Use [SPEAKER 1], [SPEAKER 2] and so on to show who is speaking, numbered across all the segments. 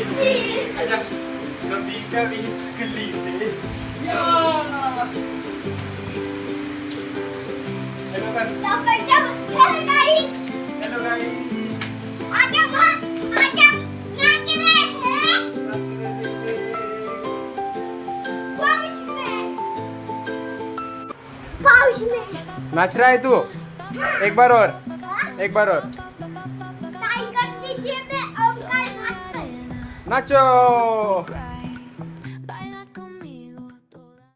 [SPEAKER 1] अच्छा कभी कभी गली से hello sir hello guys नाच रहा है तू एक बार और नाचो.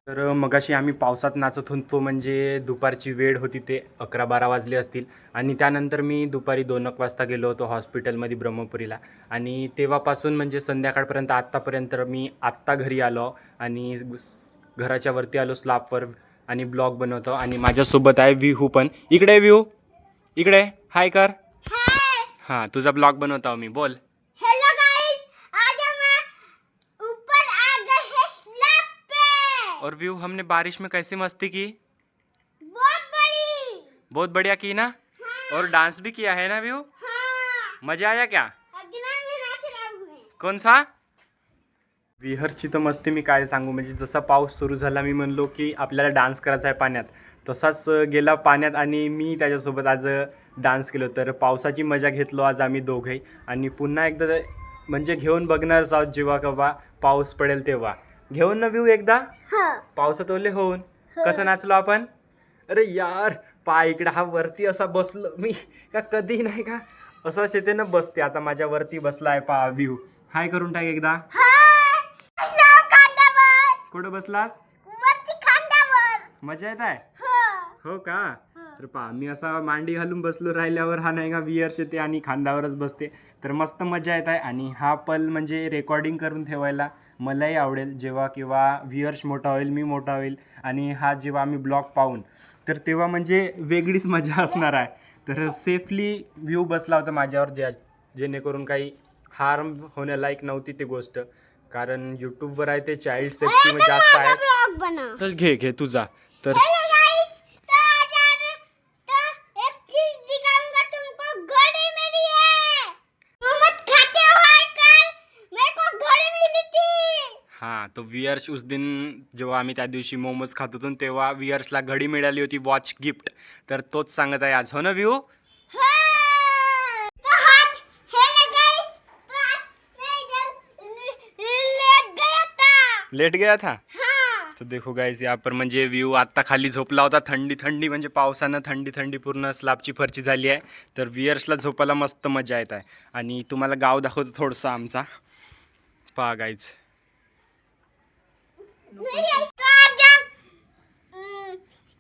[SPEAKER 1] तर मगाशी आम्ही पावसात नाचत होतो म्हणजे दुपारची वेळ होती ते 11-12 वाजले असतील आणि त्यानंतर मी दुपारी 2 वाजता गेलो होतो हॉस्पिटलमध्ये ब्रह्मपुरीला आणि तेव्हापासून म्हणजे संध्याकाळपर्यंत आत्तापर्यंत मी आत्ता घरी आलो आणि घराच्या वरती आलो स्लॅबवर आणि ब्लॉग बनवतो आणि माझ्यासोबत आहे विहू पण. इकडे विहू इकडे हाय कर. हां तुझा ब्लॉग बनवतो मी बोल.
[SPEAKER 2] हेलो गाइस आज हम ऊपर आ गए हैं स्लैब पे
[SPEAKER 1] और व्यू हमने बारिश में कैसे मस्ती की.
[SPEAKER 2] बहुत
[SPEAKER 1] बढ़िया की ना.
[SPEAKER 2] हाँ.
[SPEAKER 1] और डांस भी किया है ना व्यू.
[SPEAKER 2] हाँ.
[SPEAKER 1] मजा आया क्या.
[SPEAKER 2] अगला में नाच रहा हूं मैं.
[SPEAKER 1] कौन सा. विहरची तर मस्ती मी काय सांगू म्हणजे जसा पाऊस सुरू झाला मी म्हणलो की आपल्याला डान्स करायचा आहे पाण्यात तसाच गेला पाण्यात आणि मी त्याच्यासोबत आज डान्स केलो. तर पावसाची मजा घेतलो आज आम्ही दोघे आणि पुन्हा एकदा म्हणजे घेऊन बघणारच आहोत जेव्हा केव्हा पाऊस पडेल तेव्हा घेऊन ना व्यू एकदा.
[SPEAKER 2] हाँ.
[SPEAKER 1] पावसात ओले होऊन कसं नाचलो आपण. अरे यार पाय इकडे हा वरती असा बसलो मी का कधी नाही का असं शेतीनं बसते आता माझ्या वरती बसला आहे पा व्यू. हाय करून टाक एकदा. कुठं बसलास.
[SPEAKER 2] वरती खांद्यावर.
[SPEAKER 1] मजा येत आहे.
[SPEAKER 2] हाँ.
[SPEAKER 1] हो का. तर पहा मी असा मांडी घालून बसलो राहिल्यावर हा नाही का वियर्स येते आणि खांद्यावरच बसते तर मस्त मजा येत आहे. आणि हा पल म्हणजे रेकॉर्डिंग करून ठेवायला मलाही आवडेल जेव्हा किंवा व्ह्युअर्स मोठा होईल मी मोठा होईल आणि हा जेव्हा आम्ही ब्लॉग पाहून तर तेव्हा म्हणजे वेगळीच मजा असणार आहे. तर सेफली व्ह्यू बसला होता माझ्यावर जेणेकरून काही हार्म होण्यालायक नव्हती ती गोष्ट कारण यूट्यूबवर आहे ते चाइल्ड सेफ्टी मध्ये जास्त आहे. चल घे तुझा. तर हाँ तो वियर्स उस दिन जेव्हा आम्ही त्या दिवशी मोमोज खात होतो तेव्हा वियर्सला घडी मिळाली होती वॉच गिफ्ट तर तोच सांगत आहे आज. हो ना व्यू. लेट गया था. तो देखो गाइस यहाँ पर म्हणजे व्यू आत्ता खाली झोपला होता थंडी म्हणजे पावसानं थंडी पूर्ण स्लॅबची फरची झाली आहे तर वियर्सला झोपायला मस्त मजा येत आहे. आणि तुम्हाला गाव दाखवतो थोडंसं आमचा पहा गाईज.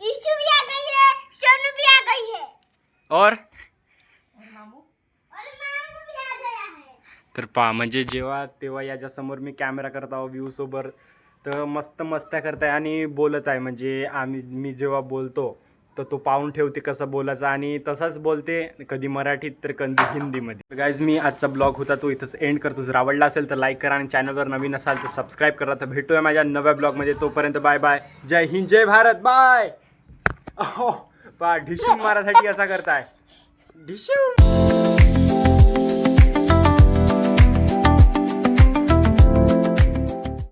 [SPEAKER 2] ईशु भी आ गई है सोनू भी आ गई है
[SPEAKER 1] और
[SPEAKER 2] मामू भी आ गया है.
[SPEAKER 1] तर पहा म्हणजे जेव्हा तेव्हा याच्यासमोर मी कॅमेरा करत आहो व्ह्यू सोबत तर मस्त मस्त्या करताय आणि बोलत आहे म्हणजे मी जेव्हा बोलतो तर तो पाहून ठेवते कसं बोलायचं आणि तसाच बोलते कधी मराठीत तर कधी हिंदीमध्ये. गाईज मी आजचा ब्लॉग होता तो इथंच एंड करतो. जर आवडला असेल तर लाईक करा आणि चॅनलवर नवीन असाल तर सबस्क्राईब करा. तर भेटूया माझ्या नव्या ब्लॉगमध्ये. तोपर्यंत बाय बाय. जय हिंद जय भारत बाय. पहा ढिशूम मारासाठी असा करताय ढिशूम.